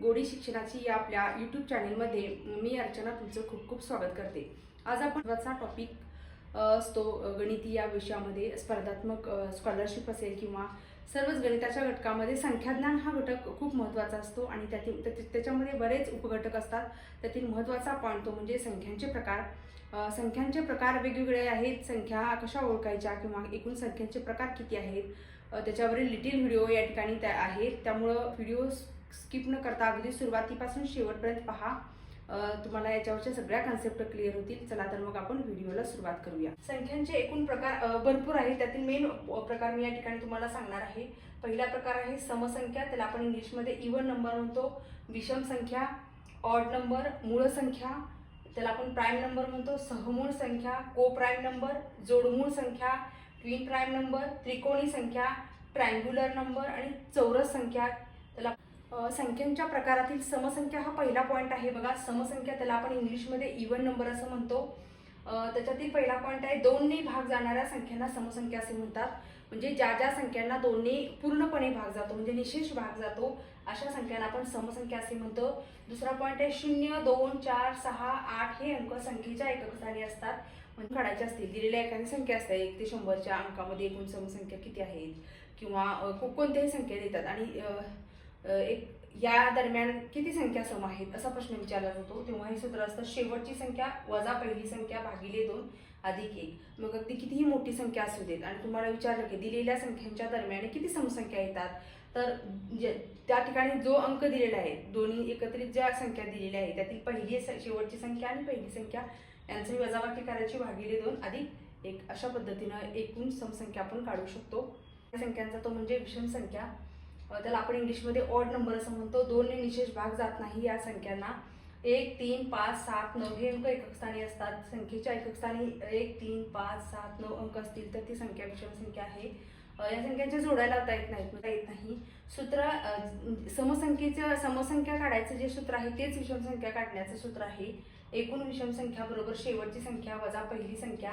गोडी शिक्षणाची या आपल्या यूट्यूब चॅनेलमध्ये मी अर्चना तुमचं खूप खूप स्वागत करते। आज आपण महत्त्वाचा टॉपिक असतो गणिती या विषयामध्ये स्पर्धात्मक स्कॉलरशिप असेल किंवा सर्वच गणिताच्या घटकामध्ये संख्याज्ञान हा घटक खूप महत्त्वाचा असतो आणि त्याच्यामध्ये बरेच उपघटक असतात। त्यातील महत्त्वाचा पॉईंट तो म्हणजे संख्यांचे प्रकार। संख्यांचे प्रकार वेगवेगळे आहेत। संख्या कशा ओळखायच्या किंवा एकूण संख्यांचे प्रकार किती आहेत त्याच्यावरील लिटिल व्हिडिओ या ठिकाणी आहेत, त्यामुळे व्हिडिओ स्किप न करता अगदी सुरुवातीपासून शेवटपर्यंत पहा। तुम्हाला याच्यावरच्या सगळ्या कन्सेप्ट क्लिअर होतील। चला तर मग आपण व्हिडिओला सुरुवात करूया। संख्यांचे एकूण प्रकार भरपूर आहेत, त्यातील मेन प्रकार मी या ठिकाणी तुम्हाला सांगणार आहे। पहिला प्रकार आहे समसंख्या, त्याला आपण इंग्लिशमध्ये इव्हन नंबर म्हणतो। विषम संख्या, ऑड नंबर, मूळ संख्या, त्याला आपण प्राइम नंबर म्हणतो। सहमूळ संख्या, को प्राइम नंबर, जोडमूळ संख्या, ट्विन प्राइम नंबर, त्रिकोणी संख्या, ट्रायंग्युलर नंबर आणि चौरस संख्या। त्याला संख्यांच्या प्रकारातील समसंख्या हा पहिला पॉईंट आहे बघा। समसंख्या त्याला आपण इंग्लिशमध्ये इव्हन नंबर असं म्हणतो। त्याच्यातील पहिला पॉईंट आहे 2 ने भाग जाणाऱ्या संख्यांना समसंख्या असे म्हणतात। म्हणजे ज्या ज्या संख्यांना 2 ने पूर्णपणे भाग जातो म्हणजे निशेष भाग जातो अशा संख्यांना आपण समसंख्या असे म्हणतो। दुसरा पॉईंट आहे 0, 2, 4, 6, 8 हे अंक संख्येच्या एकक स्थानी असतात। म्हणजे काढायचे असतील दिलेल्या एखादी संख्या असते 1 ते 100च्या अंकामध्ये एकूण समसंख्या किती आहेत किंवा कोणत्याही संख्या देतात आणि या दरम्यान किती संख्या सम आहेत असा प्रश्न विचारला जातो, तेव्हा हे सूत्र असतं शेवटची संख्या वजा पहिली संख्या भागिले 2 अधिक 1। मग अगदी कितीही मोठी संख्या असू देत आणि तुम्हाला विचारलं की दिलेल्या संख्यांच्या दरम्यान किती समसंख्या येतात, तर त्या ठिकाणी जो अंक दिलेला आहे दोन्ही एकत्रित ज्या संख्या दिलेल्या आहेत त्यातील पहिली शेवटची संख्या आणि पहिली संख्या यांची वजाबाकी करायची भागिले 2 अधिक 1 अशा पद्धतीनं एकूण समसंख्या आपण काढू शकतो। संख्यांचा तो म्हणजे विषम संख्या, त्याला आपण इंग्लिशमध्ये ऑड नंबर असं म्हणतो। 2 ने निशेष भाग जात नाही या संख्यांना। 1, 3, 5, 7, 9 हे अंक एकक स्थानी असतात। संख्येच्या एकक स्थानी 1, 3, 5, 7, 9 अंक असतील तर ती संख्या विषम संख्या आहे। या संख्यांच्या जोड्या लावता येत नाही। सूत्र समसंख्या काढायचं जे सूत्र आहे तेच विषम संख्या काढण्याचं सूत्र आहे। एकूण विषम संख्या बरोबर शेवटची संख्या वजा पहिली संख्या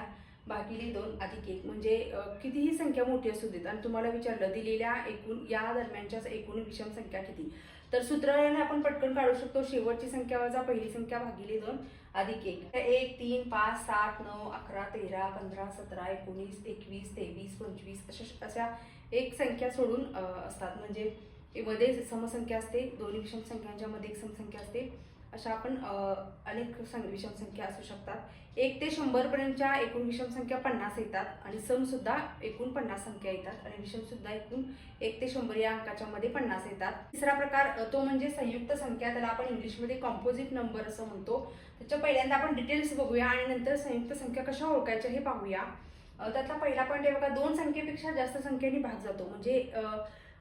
भागिले 2 अधिक 1। म्हणजे कितीही संख्या मोठी असू देत आणि तुम्हाला विचारलं दिलेल्या एकूण या दरम्यानच्या एकूण विषम संख्या किती, तर सूत्राने आपण पटकन काढू शकतो शेवटची संख्या वजा पहिली संख्या भागिले 2 अधिक 1। 1, 3, 5, 7, 9, 11, 13, 15, 17, 19, 21, 23, 25 अशा एक संख्या सोडून असतात। म्हणजे मध्ये समसंख्या असते, दोन्ही विषम संख्यांच्या मध्ये एक समसंख्या असते। अशा आपण अनेक विषम संख्या असू शकतात। 1 ते 100 पर्यंतच्या एकूण विषम संख्या 50 येतात आणि सम सुद्धा एकूण 50 संख्या येतात आणि विषम सुद्धा एकूण 1 ते 100 या अंकाच्या मध्ये 50 येतात। तिसरा प्रकार तो म्हणजे संयुक्त संख्या, त्याला आपण इंग्लिशमध्ये कॉम्पोजिट नंबर असं म्हणतो। त्याच्या पहिल्यांदा आपण डिटेल्स बघूया आणि नंतर संयुक्त संख्या कशा ओळखायच्या हे पाहूया। त्यातला पहिला पॉईंट आहे बघा, 2 संख्येपेक्षा जास्त संख्येने भाग जातो। म्हणजे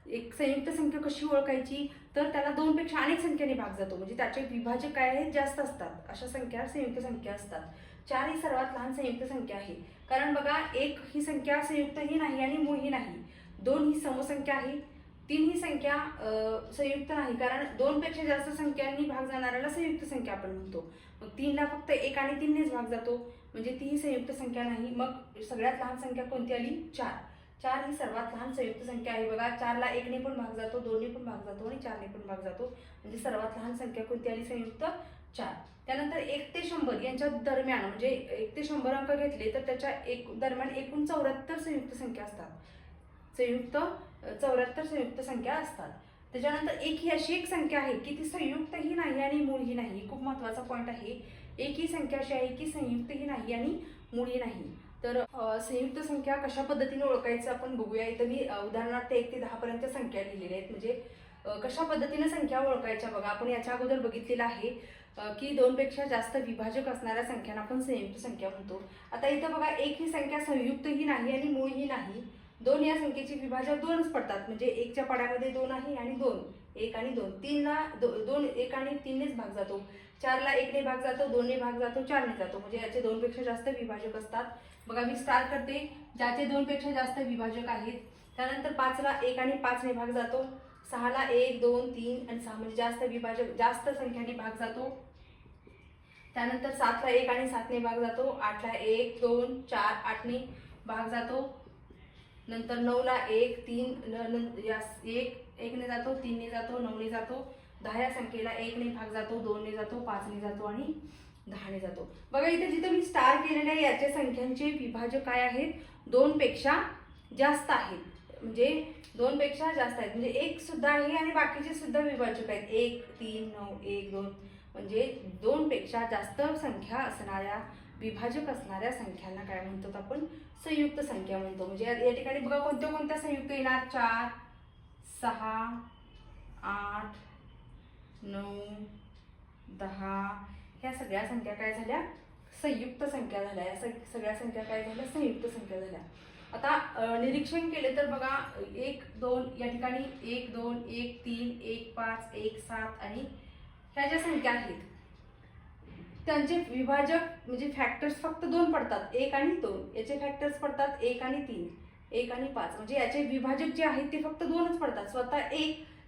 एक संयुक्त संख्या कशी ओळखायची, तर त्याला 2 पेक्षा अनेक संख्येने भाग जातो म्हणजे त्याचे विभाजक काय आहेत जास्त असतात अशा संख्या संयुक्त संख्या असतात। 4 ही सर्वात लहान संयुक्त संख्या आहे, कारण बघा 1 ही संख्या संयुक्तही नाही आणि मूळही नाही। 2 ही समसंख्या आहे। 3 ही संख्या संयुक्त नाही, कारण 2 पेक्षा जास्त संख्यांनी भाग जाणाऱ्याला संयुक्त संख्या आपण म्हणतो। मग 3 ला फक्त 1 आणि 3 नेच भाग जातो म्हणजे ती ही संयुक्त संख्या नाही। मग सगळ्यात लहान संख्या कोणती आली 4। 4 ही सर्वात लहान संयुक्त संख्या आहे बघा। 4 ला 1 ने पण भाग जातो, 2 ने पण भाग जातो आणि 4 ने पण भाग जातो, म्हणजे सर्वात लहान संख्या कोणती आली संयुक्त 4। त्यानंतर 1 ते 100 यांच्या दरम्यान म्हणजे 1 ते 100 अंक घेतले तर त्याच्या दरम्यान एकूण 74 संयुक्त संख्या असतात। 74 संयुक्त संख्या असतात। त्याच्यानंतर 1 ही अशी एक संख्या आहे की ती संयुक्तही नाही आणि मूळही नाही। खूप महत्त्वाचा पॉईंट आहे। 1 ही संख्या अशी आहे की संयुक्तही नाही आणि मूळही नाही। तर संयुक्त संख्या कशा पद्धतीने ओळखायचं आपण बघूया। इथं मी उदाहरणार्थ 1 ते 10 पर्यंत संख्या लिहिलेल्या आहेत। म्हणजे कशा पद्धतीने संख्या ओळखायच्या बघा, आपण याच्या अगोदर बघितलेलं आहे की 2 पेक्षा जास्त विभाजक असणाऱ्या संख्यांना आपण संयुक्त संख्या म्हणतो। आता इथं बघा 1 ही संख्या संयुक्तही नाही आणि मूळही नाही। 2 या संख्येचे विभाजक 2च पडतात म्हणजे 1 च्या पाड्यामध्ये 2 आहे आणि 2, 1 आणि 2। 3 ला 2, 1 आणि 3 नेच भाग जातो। 4 ला 1 ने भाग जातो, 2 ने भाग जातो, 4 ने जातो, म्हणजे याचे 2 पेक्षा जास्त विभाजक असतात। बघा मी स्टार्ट करते, ज्याचे 2 पेक्षा जास्त विभाजक आहेत। त्यानंतर 5 ला 1 आणि 5 ने भाग जातो। 6 ला 1, 2, 3 आणि 6 म्हणजे जास्त विभाजक जास्त संख्याने भाग जातो। त्यानंतर 7 ला 1 आणि 7 ने भाग जातो। 8 ला 1, 2, 4, 8 ने भाग जातो। नंतर 9 ला 1, 3 1 ने जातो, 3 ने जातो, 9 ने जातो, 10 या संख्येला 1 ने भाग जातो, 2 ने जातो, 5 ने जातो आणि 10 ने जातो. बघा इथे जिथे मी स्टार केलेले आहे याच्या संख्यांचे विभाजक काय आहेत, 2 पेक्षा जास्त आहेत. म्हणजे 2 पेक्षा जास्त आहेत म्हणजे 1 सुद्धा आहे आणि बाकीचे सुद्धा विभाजक आहेत. 1, 3, 9, 1, 2 म्हणजे 2 पेक्षा जास्त संख्या असणाऱ्या विभाजक असणाऱ्या संख्यांना काय म्हणतो आपण, संयुक्त संख्या म्हणतो. म्हणजे या ठिकाणी बघा कोणत्या कोणत्या संयुक्त येणार, 4, 6, 8, 9, 10 ह्या सगळ्या संख्या काय झाल्या, संयुक्त संख्या झाल्या. या सगळ्या संख्या काय झाल्या, संयुक्त संख्या झाल्या. आता निरीक्षण केले तर बघा 1, 2 या ठिकाणी 1, 2, 1, 3, 1, 5, 1, 7 आणि ह्या ज्या संख्या आहेत त्यांचे विभाजक म्हणजे फॅक्टर्स फक्त 2 पडतात, 1 आणि 2. याचे फॅक्टर्स पडतात 1 आणि 3, 1 आणि 5. म्हणजे याचे विभाजक जे आहेत ते फक्त 2च पडतात.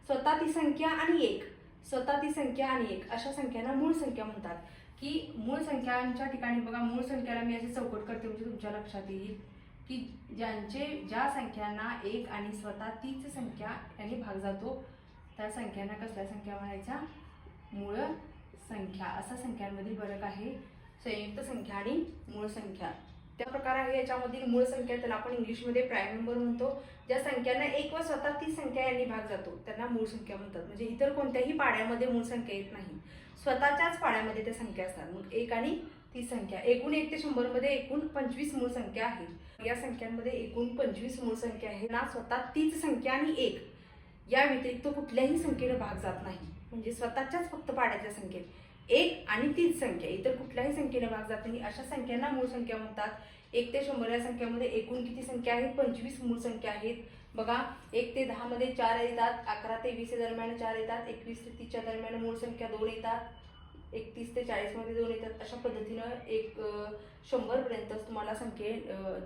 स्वतः ती संख्या आणि 1, स्वतः ती संख्या आणि 1 अशा संख्यांना मूळ संख्या म्हणतात. की मूळ संख्यांच्या ठिकाणी बघा मूळ संख्याला मी अशी चौकट करते म्हणजे तुमच्या लक्षात येईल की ज्या संख्यांना 1 आणि स्वतः तीच संख्या यांनी भाग जातो त्या संख्यांना कसल्या संख्या म्हणायच्या, मूळ संख्या. असा संख्यांमधील फरक आहे संयुक्त संख्या आणि मूळ संख्या. त्या प्रकार आहे याच्यामधील मूळ संख्या त्याला आपण इंग्लिशमध्ये प्राईम नंबर म्हणतो. ज्या संख्यांना 1 व स्वतः ती संख्या यांनी भाग जातो त्यांना मूळ संख्या म्हणतात. म्हणजे इतर कोणत्याही पाड्यामध्ये मूळ संख्या येत नाही, स्वतःच्याच पाड्यामध्ये त्या संख्या असतात. मग 1 आणि ती संख्या एकूण 1 ते 100 मध्ये एकूण 25 मूळ संख्या आहेत. या संख्यांमध्ये एकूण 25 मूळ संख्या आहे ना, स्वतः तीच संख्या आणि 1 या व्यतिरिक्त कुठल्याही संख्येने भाग जात नाही. म्हणजे स्वतःच्याच फक्त पाड्याच्या संख्येत 1 आणि तीच संख्या, इतर कुठल्याही संख्येने भाग जात नाही अशा संख्यांना मूळ संख्या म्हणतात. 1 ते 100 या संख्येमध्ये एकूण किती संख्या आहेत, 25 मूळ संख्या आहेत. बघा 1 ते 10 मध्ये 4 येतात, 11 ते 20 दरम्यान 4 येतात, 21 ते 30 दरम्यान मूळ संख्या 2 येतात, 31 ते 40 मध्ये 2 येतात. अशा पद्धतीनं 100 पर्यंत तुम्हाला संख्ये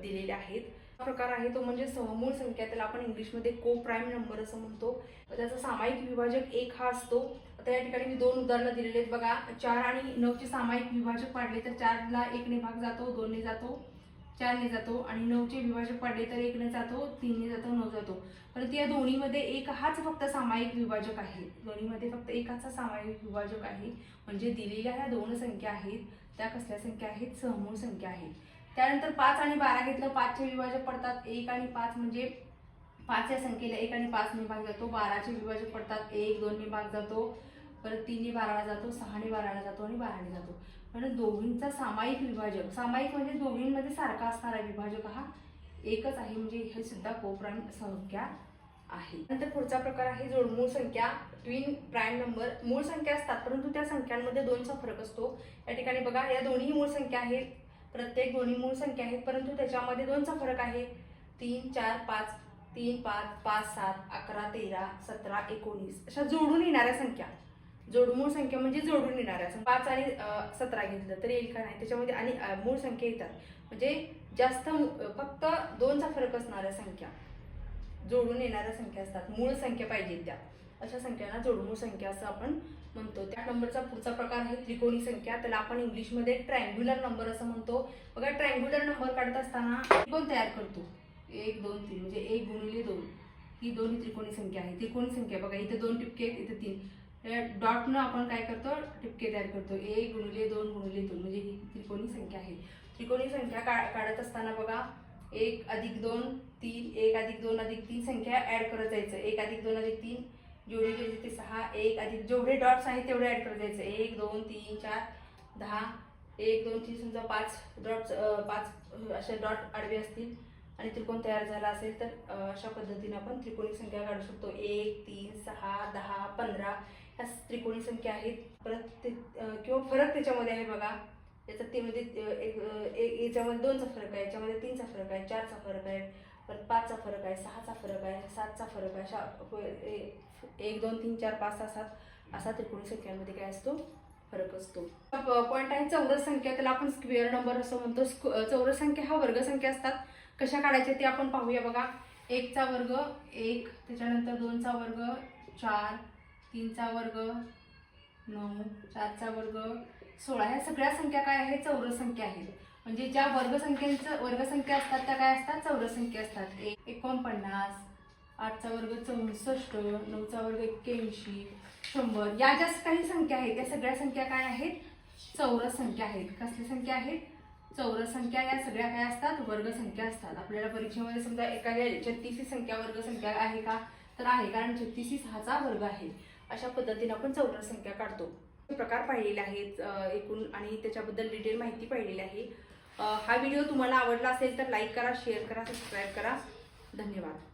दिलेल्या आहेत. हा प्रकार आहे तो म्हणजे सममूळ संख्या, त्याला आपण इंग्लिशमध्ये को प्राईम नंबर असं म्हणतो. त्याचा सामायिक विभाजक 1 हा असतो. आता या ठिकाणी मी 2 उदाहरणं दिलेली आहेत बघा. 4 आणि 9 चे सामायिक विभाजक पाडले तर 4 ला 1 ने भाग जातो, 2 ने जातो, 4 ने जातो आणि 9 चे विभाजक पाडले तर 1 ने जातो, 3 ने जातो, 9 जातो. परंतु या दोन्हीमध्ये 1 हाच फक्त सामायिक विभाजक आहे. दोन्हीमध्ये फक्त 1 हाच सामायिक विभाजक आहे. म्हणजे दिलेल्या ह्या 2 संख्या आहेत त्या कसल्या संख्या आहेत, सममूळ संख्या आहेत. त्यानंतर 5 आणि 12 घेतलं, 5 चे विभाजक पडतात 1 आणि 5 म्हणजे 5 या संख्येला 1 आणि 5 ने भाग जातो. 12 चे विभाजक पडतात 1, 2 ने भाग जातो, परत 3 ने 12 ला जातो, 6 ने 12 ला जातो आणि 12 ने जातो. म्हणून दोघींचा सामायिक विभाजक, सामायिक म्हणजे दोघींमध्ये सारखा असणारा विभाजक हा एकच आहे. म्हणजे हे सुद्धा कोप्राईम संख्या आहे. नंतर पुढचा प्रकार आहे जोडमूळ संख्या, ट्विन प्राईम नंबर. मूळ संख्या असतात परंतु त्या संख्यांमध्ये 2चा फरक असतो. या ठिकाणी बघा या दोन्ही मूळ संख्या आहेत, प्रत्येक दोन्ही मूळ संख्या आहेत परंतु त्याच्यामध्ये 2चा फरक आहे. 3, 4, 5, 3, 5, 5, 7, 11, 13, 17, 19 अशा जोडून येणाऱ्या संख्या. जोडमूळ संख्या म्हणजे जोडून येणाऱ्या. 5 आणि 17 घेतलं तर येईल का नाही, त्याच्यामध्ये आणि मूळ संख्या येतात. म्हणजे जास्त फक्त 2चा फरक असणाऱ्या संख्या जोडून येणाऱ्या संख्या असतात. मूळ संख्या पाहिजे त्या अशा संख्यांना जोडमूळ संख्या असं आपण म्हणतो. त्या नंबरचा पुढचा प्रकार आहे त्रिकोणी संख्या, त्याला आपण इंग्लिशमध्ये ट्रायंग्युलर नंबर असं म्हणतो. बघा ट्रायंग्युलर नंबर काढत असताना त्रिकोण तयार करतो. 1, 2, 3 म्हणजे 1 गुणिले 2 ही दोन्ही त्रिकोणी संख्या आहे. त्रिकोणी संख्या बघा इथे 2 टिपके इथे 3 डॉटनं आपण काय करतो, टिपके तयार करतो. 1 गुणिले 2 गुणिले 2 म्हणजे ही त्रिकोणी संख्या आहे. त्रिकोणी संख्या काढत असताना बघा 1 अधिक 2 3, 1 अधिक 2 अधिक 3 संख्या ऍड करत जायचं. 1 अधिक 2 अधिक 3 जेवढे गेले ते 6, 1 अधिक जेवढे डॉट्स आहेत तेवढे ऍड करत जायचं. 1 2 3 4 10, 1 2 3 समजा 5 डॉट्स 5 असे डॉट आडवे असतील आणि त्रिकोण तयार झाला असेल तर अशा पद्धतीने आपण त्रिकोणी संख्या काढू शकतो. 1 3 6 10 15 ह्या त्रिकोणी संख्या आहेत. परत किंवा फरक त्याच्यामध्ये आहे बघा. याचा ते म्हणजे याच्यामध्ये 2चा फरक आहे, याच्यामध्ये 3चा फरक आहे, 4चा फरक आहे, परत 5चा फरक आहे, 6चा फरक आहे, 7चा फरक आहे. अशा 1 2 3 4 5 6 7 असा त्रिकोणी संख्यांमध्ये काय असतो, फरक असतो. पॉईंट आहे चौरस संख्या, त्याला आपण स्क्वेअर नंबर असं म्हणतो. चौरस संख्या हा वर्ग संख्या असतात. कशा काढायच्या ते आपण पाहूया बघा. 1 चा वर्ग 1, त्याच्यानंतर 2 चा वर्ग 4, 3 चा वर्ग 9, 4 चा वर्ग 16. ह्या सगळ्या संख्या काय आहेत, चौरस संख्या आहेत. म्हणजे ज्या वर्गसंख्या असतात त्या काय असतात, चौरस संख्या असतात. 49, 8चा वर्ग 64, 9चा वर्ग 81, 100 या ज्या काही संख्या आहेत त्या सगळ्या संख्या काय आहेत? चौरस संख्या आहेत. कसल्या संख्या आहेत? चौरस संख्या. या सगळ्या काय असतात? वर्ग संख्या असतात. आपल्याला परीक्षेमध्ये समजा एखाद्या 36 ही संख्या वर्ग संख्या आहे का? तर आहे, कारण 36 ही 6चा वर्ग आहे. अशा पद्धतीने आपण चौरस संख्या काढतो. प्रकार पाहिलेले आहेत एकूण आणि त्याच्याबद्दल डिटेल माहिती पाहिलेली आहे. हा व्हिडिओ तुम्हाला आवडला असेल तर लाईक करा, शेअर करा, सबस्क्राईब करा. धन्यवाद.